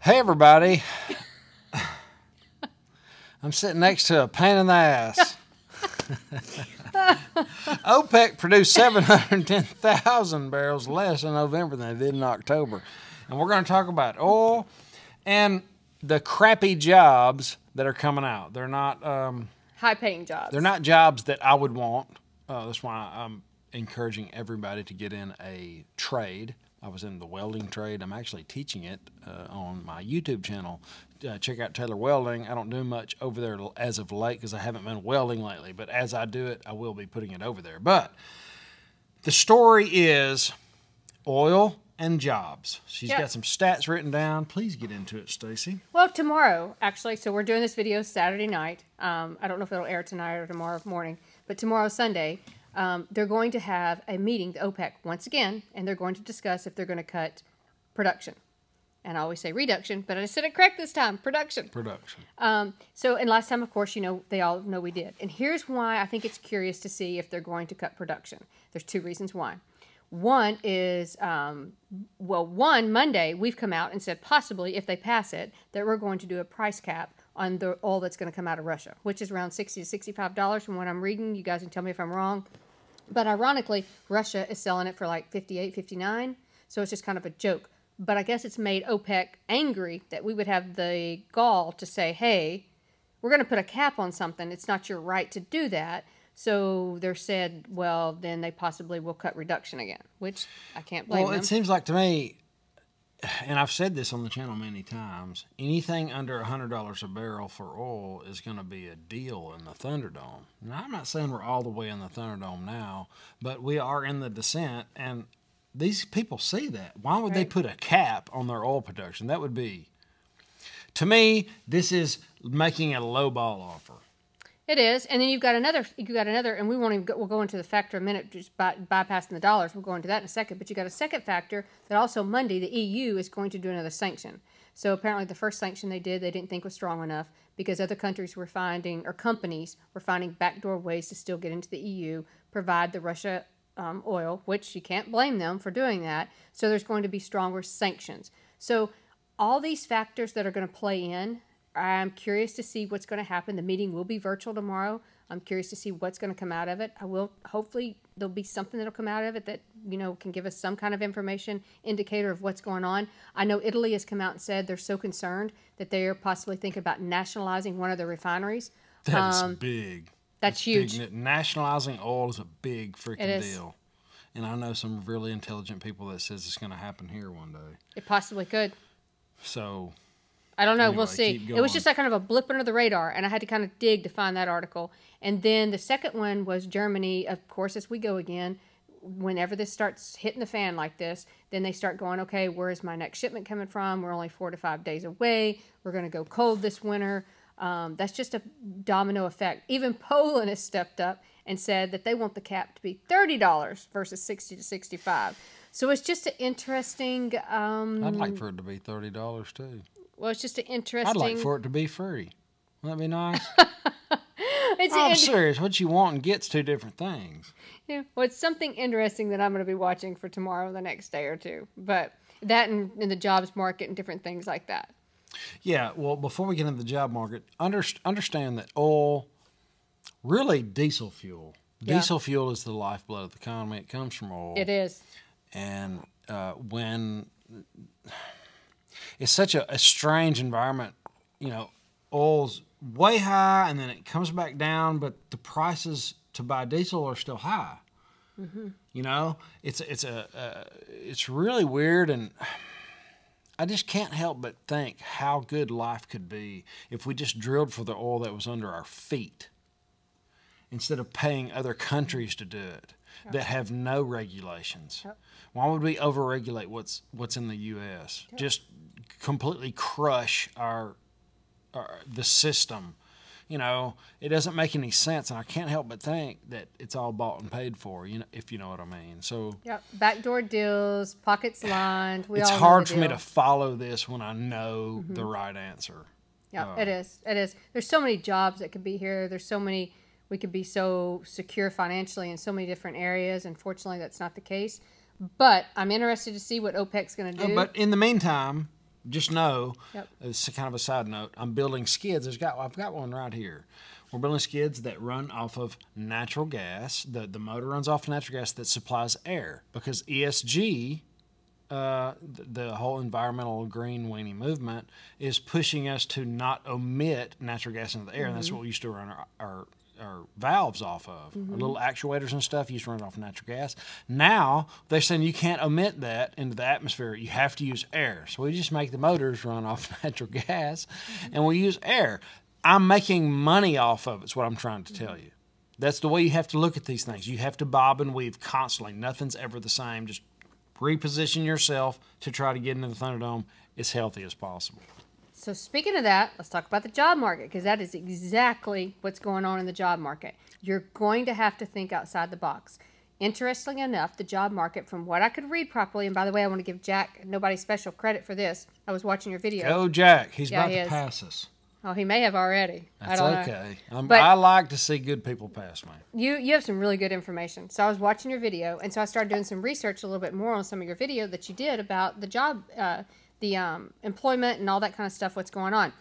Hey, everybody. I'm sitting next to a pain in the ass. OPEC produced 710,000 barrels less in November than they did in October. And we're going to talk about oil and the crappy jobs that are coming out. They're not high-paying jobs. They're not jobs that I would want. That's why I'm encouraging everybody to get in a trade. I was in the welding trade. I'm actually teaching it on my YouTube channel. Check out Taylor Welding. I don't do much over there as of late because I haven't been welding lately. But as I do it, I will be putting it over there. But the story is oil and jobs. She's got some stats written down. Please get into it, Stacey. Well, tomorrow, actually. So we're doing this video Saturday night. I don't know if it'll air tonight or tomorrow morning. But tomorrow, Sunday, they're going to have a meeting, the OPEC, once again, and they're going to discuss if they're going to cut production. And I always say reduction, but I said it correct this time, production. Production. And last time, of course, they all know we did. And here's why I think it's curious to see if they're going to cut production. There's two reasons why. One is, Monday, we've come out and said possibly, if they pass it, that we're going to do a price cap on the oil that's going to come out of Russia, which is around $60 to $65 from what I'm reading. You guys can tell me if I'm wrong. But ironically, Russia is selling it for like $58, $59. So it's just kind of a joke. But I guess it's made OPEC angry that we would have the gall to say, hey, we're going to put a cap on something. It's not your right to do that. So they're said, well, then they possibly will cut reduction again, which I can't blame them. Well, it seems like to me, and I've said this on the channel many times, anything under $100 a barrel for oil is going to be a deal in the Thunderdome. Now, I'm not saying we're all the way in the Thunderdome now, but we are in the descent, and these people see that. Why would they put a cap on their oil production? That would be, to me, this is making a lowball offer. It is, and then you've got another, and we won't even we'll go into the factor in a minute, just bypassing the dollars. We'll go into that in a second. But you got a second factor that also Monday the EU is going to do another sanction. So apparently the first sanction they didn't think was strong enough because other countries were finding, or companies were finding backdoor ways to still get into the EU, provide the Russia oil, which you can't blame them for doing that. So there's going to be stronger sanctions. So all these factors that are going to play in, I'm curious to see what's going to happen. The meeting will be virtual tomorrow. I'm curious to see what's going to come out of it. Hopefully there'll be something that'll come out of it that, can give us some kind of information, indicator of what's going on. I know Italy has come out and said they're so concerned that they are possibly thinking about nationalizing one of their refineries. That's big. That's huge. Big. Nationalizing oil is a big freaking deal. And I know some really intelligent people that says it's going to happen here one day. It possibly could. So I don't know. Anyway, we'll see. It was just like kind of a blip under the radar, and I had to kind of dig to find that article. And then the second one was Germany. Of course, as we go again, whenever this starts hitting the fan like this, then they start going, okay, where's my next shipment coming from? We're only 4 to 5 days away. We're going to go cold this winter. That's just a domino effect. Even Poland has stepped up and said that they want the cap to be $30 versus $60 to $65. So it's just an interesting... I'd like for it to be $30 too. Well, it's just an interesting... I'd like for it to be free. Wouldn't that be nice? I'm serious. What you want and get's two different things. Yeah. Well, it's something interesting that I'm going to be watching for tomorrow, the next day or two. But that and in the jobs market and different things like that. Yeah. Well, before we get into the job market, understand that oil, really diesel fuel. Yeah. Diesel fuel is the lifeblood of the economy. It comes from oil. It is. And when... it's such a strange environment. Oil's way high and then it comes back down, but the prices to buy diesel are still high. Mm-hmm. It's really weird, and I just can't help but think how good life could be if we just drilled for the oil that was under our feet instead of paying other countries to do it that have no regulations. Yep. Why would we overregulate what's in the U.S.? Yep. Just completely crush the system. It doesn't make any sense, and I can't help but think that it's all bought and paid for, if you know what I mean. So backdoor deals, pockets lined. It's hard for me to follow this when I know the right answer. Yeah, it is. It is. There's so many jobs that could be here. There's so many. We could be so secure financially in so many different areas. Unfortunately, that's not the case. But I'm interested to see what OPEC's going to do. But in the meantime, just know, Yep. it's kind of a side note, I'm building skids. I've got one right here. We're building skids that run off of natural gas. The motor runs off of natural gas that supplies air, because ESG, the whole environmental green weenie movement, is pushing us to not emit natural gas into the air, and that's what we used to run our valves off of. Our little actuators and stuff used to run off natural gas. Now they're saying you can't emit that into the atmosphere. You have to use air. So we just make the motors run off natural gas, and we use air. I'm making money off of it, is what I'm trying to tell you. That's the way you have to look at these things. You have to bob and weave constantly. Nothing's ever the same. Just reposition yourself to try to get into the Thunderdome as healthy as possible. So speaking of that, let's talk about the job market, because that is exactly what's going on in the job market. You're going to have to think outside the box. Interestingly enough, the job market, from what I could read properly, and by the way, I want to give Jack nobody special credit for this. I was watching your video. Go, Jack. He's about he to is. pass us. Oh, he may have already. That's I don't okay. know. But I like to see good people pass me. You have some really good information. So I was watching your video, and so I started doing some research a little bit more on some of your video that you did about the job, employment and all that kind of stuff, what's going on.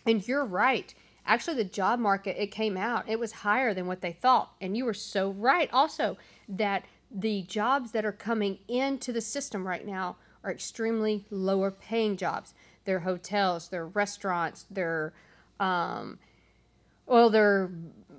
And you're right. Actually, the job market, it came out, it was higher than what they thought. And you were so right also that the jobs that are coming into the system right now are extremely lower paying jobs. They're hotels, they're restaurants, they're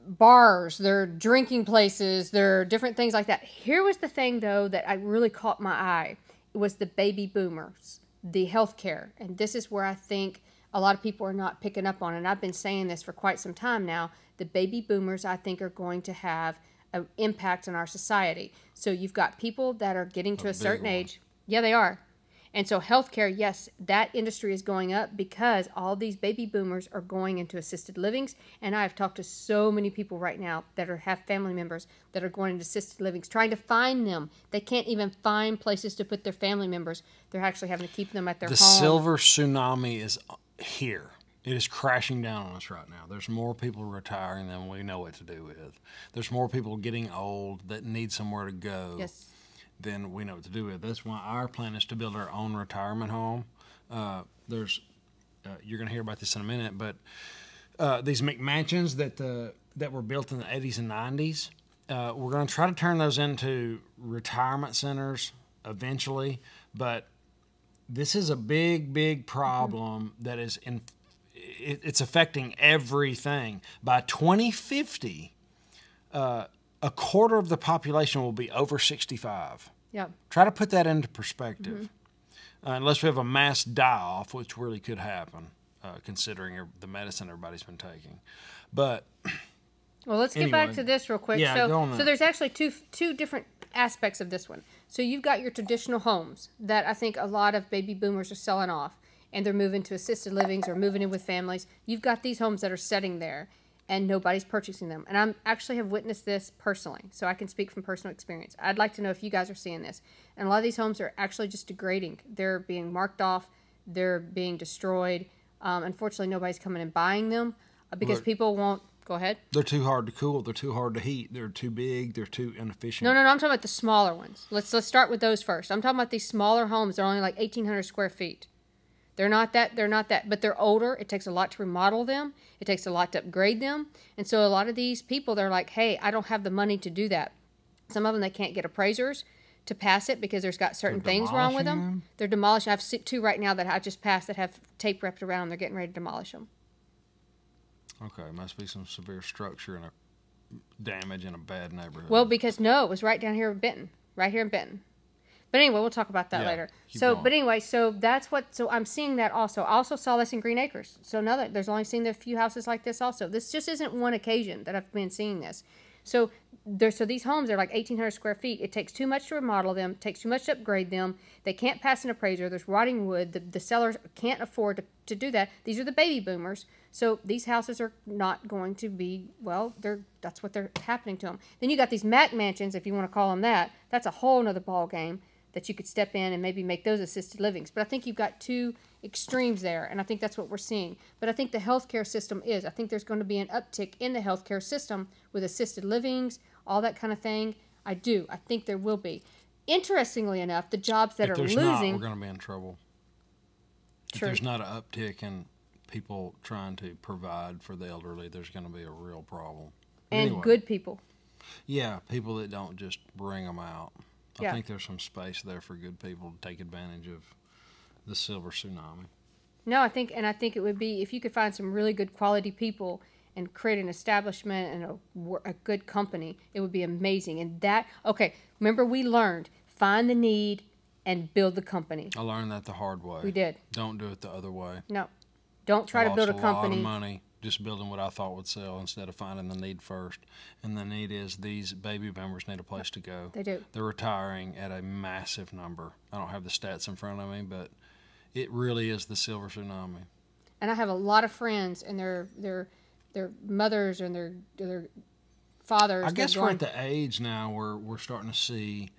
bars, they're drinking places, they're different things like that. Here was the thing, though, that I really caught my eye. It was the baby boomers, the healthcare. And this is where I think a lot of people are not picking up on it. And I've been saying this for quite some time now. The baby boomers, I think, are going to have an impact on our society. So you've got people that are getting to a certain age. Yeah, they are. And so healthcare, yes, that industry is going up because all these baby boomers are going into assisted livings. And I've talked to so many people right now that have family members that are going into assisted livings, trying to find them. They can't even find places to put their family members. They're actually having to keep them at their home. The silver tsunami is here. It is crashing down on us right now. There's more people retiring than we know what to do with. There's more people getting old that need somewhere to go. Yes. Than we know what to do with. That's why our plan is to build our own retirement home. You're going to hear about this in a minute, but these McMansions that were built in the 80s and 90s, we're going to try to turn those into retirement centers eventually. But this is a big, big problem that is it's affecting everything. By 2050. A quarter of the population will be over 65. Yep. Try to put that into perspective. Unless we have a mass die-off, which really could happen, considering the medicine everybody's been taking. But well, let's get back to this real quick. Yeah, go on so there's actually two different aspects of this one. So you've got your traditional homes that I think a lot of baby boomers are selling off, and they're moving to assisted livings or moving in with families. You've got these homes that are sitting there, and nobody's purchasing them. And I actually have witnessed this personally, so I can speak from personal experience. I'd like to know if you guys are seeing this. And a lot of these homes are actually just degrading. They're being marked off. They're being destroyed. Unfortunately, nobody's coming and buying them because people won't. Go ahead. They're too hard to cool. They're too hard to heat. They're too big. They're too inefficient. No. I'm talking about the smaller ones. Let's start with those first. I'm talking about these smaller homes. They're only like 1,800 square feet. They're not that, but they're older. It takes a lot to remodel them. It takes a lot to upgrade them. And so a lot of these people, they're like, hey, I don't have the money to do that. Some of them, they can't get appraisers to pass it because there's got certain things wrong with them. They're demolishing. I have two right now that I just passed that have tape wrapped around them. They're getting ready to demolish them. Okay, must be some severe structure and damage in a bad neighborhood. Well, because it was right down here in Benton, right here in Benton. But anyway, we'll talk about that later. So that's what. So I'm seeing that also. I also saw this in Green Acres. So there's only seen a few houses like this also. This just isn't one occasion that I've been seeing this. So these homes are like 1,800 square feet. It takes too much to remodel them. It takes too much to upgrade them. They can't pass an appraiser. There's rotting wood. The sellers can't afford to do that. These are the baby boomers. So these houses are not going to be, that's what they're happening to them. Then you got these Mac mansions, if you want to call them that. That's a whole nother ball game that you could step in and maybe make those assisted livings. But I think you've got two extremes there, and I think that's what we're seeing. But I think the healthcare system I think there's going to be an uptick in the healthcare system with assisted livings, all that kind of thing. I do. I think there will be. Interestingly enough, the jobs that If are there's not, losing. we're going to be in trouble. True. If there's not an uptick in people trying to provide for the elderly, there's going to be a real problem. And anyway, good people. Yeah, people that don't just bring them out. I Yeah. think there's some space there for good people to take advantage of the silver tsunami. No, I think it would be if you could find some really good quality people and create an establishment and a good company, it would be amazing. And that, okay, remember we learned find the need and build the company. I learned that the hard way. We did. Don't do it the other way. No, don't try to build a I lost company. a lot of money just building what I thought would sell instead of finding the need first. And the need is these baby boomers need a place to go. They do. They're retiring at a massive number. I don't have the stats in front of me, but it really is the silver tsunami. And I have a lot of friends and their mothers and their fathers. I guess we're at the age now where we're starting to see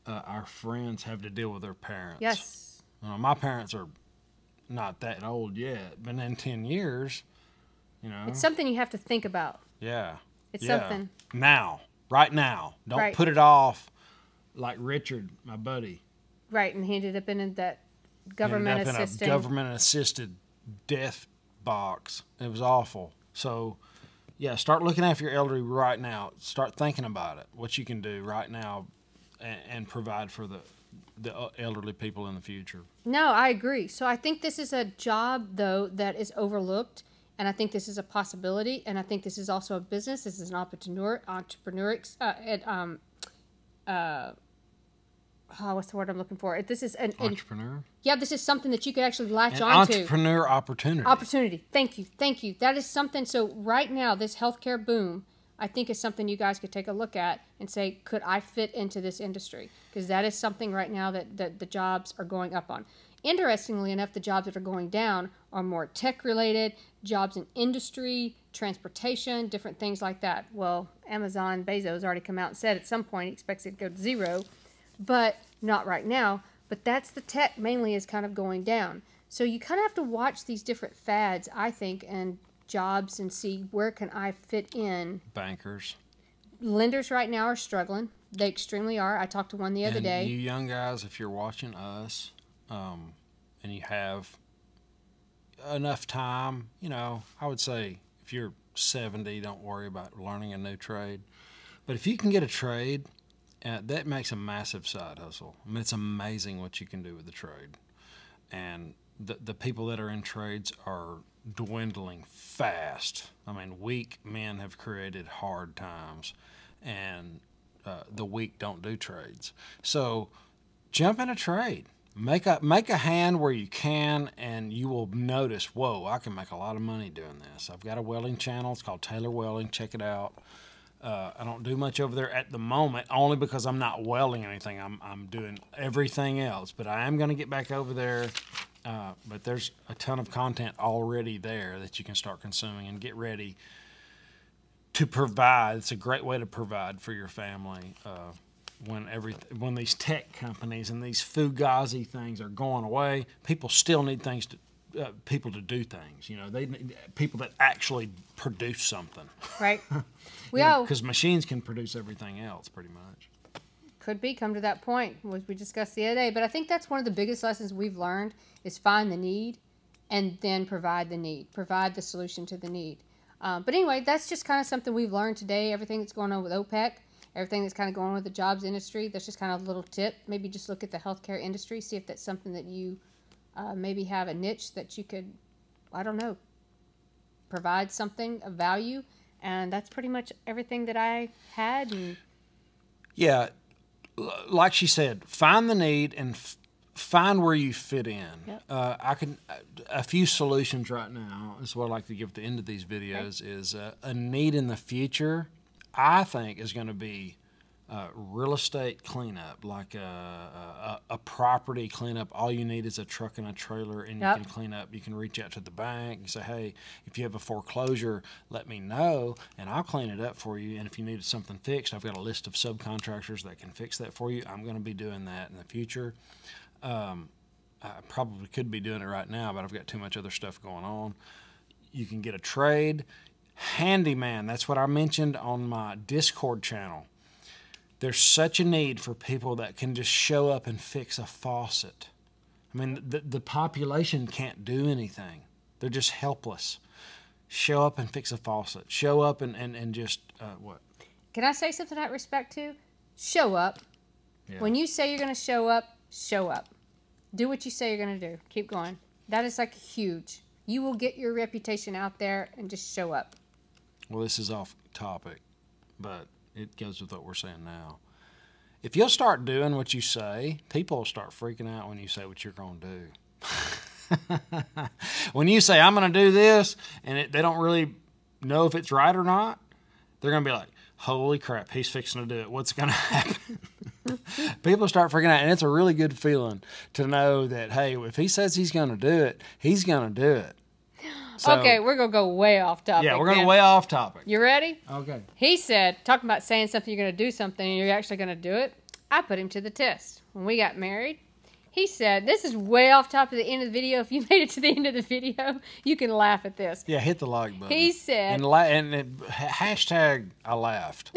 our friends have to deal with their parents. Yes. My parents are not that old yet, but in 10 years, It's something you have to think about. Yeah. It's something. Now. Right now. Don't Right. put it off like Richard, my buddy. Right, and he ended up in that Ended government up in a assistant. government-assisted death box. It was awful. So, yeah, start looking after your elderly right now. Start thinking about it, what you can do right now and provide for the elderly people in the future. No, I agree. So I think this is a job, though, that is overlooked, and I think this is a possibility, and I think this is also a business. This is an what's the word I'm looking for? This is an Entrepreneur? Yeah, this is something that you could actually latch An onto. entrepreneur opportunity. Opportunity. Thank you. That is something. So right now, this healthcare boom, I think is something you guys could take a look at and say, could I fit into this industry? Because that is something right now that the jobs are going up on. Interestingly enough, the jobs that are going down are more tech-related, jobs in industry, transportation, different things like that. Well, Amazon, Bezos already come out and said at some point he expects it to go to zero, but not right now. But that's the tech mainly is kind of going down. So you kind of have to watch these different fads, I think, and jobs and see where can I fit in. Bankers. Lenders right now are struggling. They extremely are. I talked to one the other day. You young guys, if you're watching us and you have enough time, I would say if you're 70, don't worry about learning a new trade. But if you can get a trade, that makes a massive side hustle. I mean, it's amazing what you can do with the trade. And the people that are in trades are dwindling fast. I mean, weak men have created hard times, and the weak don't do trades. So jump in a trade. Make a hand where you can, and you will notice, whoa, I can make a lot of money doing this. I've got a welding channel. It's called Taylor Welding. Check it out. I don't do much over there at the moment, only because I'm not welding anything. I'm doing everything else, but I am going to get back over there. But there's a ton of content already there that you can start consuming and get ready to provide. It's a great way to provide for your family when these tech companies and these fugazi things are going away. People still need people to do things. They need people that actually produce something. Right. Because machines can produce everything else pretty much. Could come to that point, which we discussed the other day. But I think that's one of the biggest lessons we've learned is find the need and then provide the need, provide the solution to the need. But anyway, that's just kind of something we've learned today. Everything that's going on with OPEC, everything that's kind of going on with the jobs industry, that's just kind of a little tip. Maybe just look at the healthcare industry, see if that's something that you maybe have a niche that you could, I don't know, provide something of value. And that's pretty much everything that I had. Yeah, like she said, find the need and find where you fit in. Yep. A few solutions right now is what I like to give at the end of these videos. Okay. Is a need in the future, I think, is going to be real estate cleanup, like a property cleanup. All you need is a truck and a trailer, and Yep. you can clean up. You can reach out to the bank and say, hey, if you have a foreclosure, let me know, and I'll clean it up for you. And if you need something fixed, I've got a list of subcontractors that can fix that for you. I'm going to be doing that in the future. I probably could be doing it right now, but I've got too much other stuff going on. You can get a trade. Handyman, that's what I mentioned on my Discord channel. there's such a need for people that can just show up and fix a faucet. I mean, the population can't do anything. They're just helpless. Show up and fix a faucet. Show up and just, what? Can I say something in that respect too? Show up. Yeah. When you say you're going to show up, show up. Do what you say you're going to do. Keep going. That is like huge. You will get your reputation out there and just show up. Well, this is off topic, but it goes with what we're saying now. If you'll start doing what you say, people will start freaking out when you say what you're going to do. When you say, I'm going to do this, and they don't really know if it's right or not, they're going to be like, holy crap, he's fixing to do it. What's going to happen? People start freaking out, and it's a really good feeling to know that, hey, if he says he's going to do it, he's going to do it. So, okay, we're going to go way off topic. Yeah, we're going to way off topic. You ready? Okay. He said, talking about saying something, you're going to do something, and you're actually going to do it. I put him to the test. When we got married, he said, this is way off top of the end of the video. If you made it to the end of the video, you can laugh at this. Yeah, hit the like button. He said... And hashtag I laughed.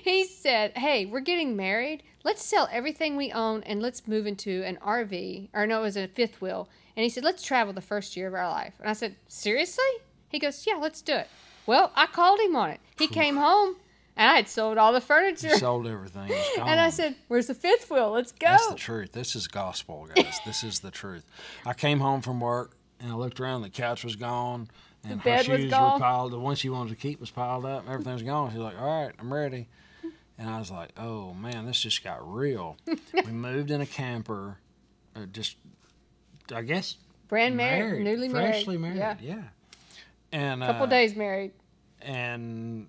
He said, hey, we're getting married. Let's sell everything we own and let's move into an RV. Or no, it was a fifth wheel. And he said, let's travel the first year of our life. And I said, seriously? He goes, yeah, let's do it. Well, I called him on it. He came home. And I had sold all the furniture. You sold everything. It was gone. And I said, where's the fifth wheel? Let's go. That's the truth. This is gospel, guys. This is the truth. I came home from work, and I looked around. The couch was gone. And the bed her shoes was gone. were piled. The one she wanted to keep was piled up. Everything was gone. She's like, all right, I'm ready. And I was like, oh, man, this just got real. We moved in a camper. Just, I guess, Brand married. Newly married. Freshly married, yeah. And Couple days married. And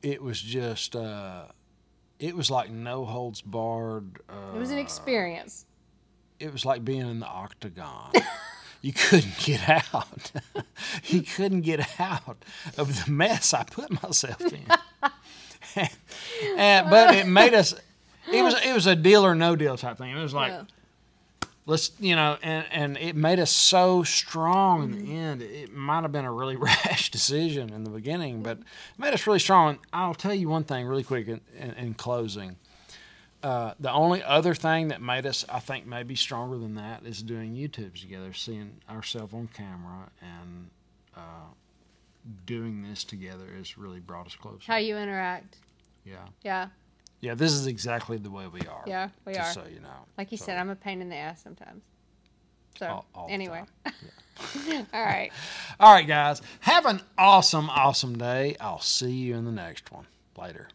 it was just, it was like no holds barred. It was an experience. It was like being in the octagon. You couldn't get out. You couldn't get out of the mess I put myself in. But it made us, it was a deal or no deal type thing. It was like, let's, and it made us so strong in the end. It might have been a really rash decision in the beginning, but it made us really strong. I'll tell you one thing really quick in closing. The only other thing that made us, I think, maybe stronger than that is doing YouTubes together, seeing ourselves on camera and doing this together has really brought us closer. How you interact. Yeah. Yeah. Yeah, this is exactly the way we are. Yeah, we are. Just so you know. Like you said, I'm a pain in the ass sometimes. So, all anyway. Yeah. All right. All right, guys. Have an awesome, awesome day. I'll see you in the next one. Later.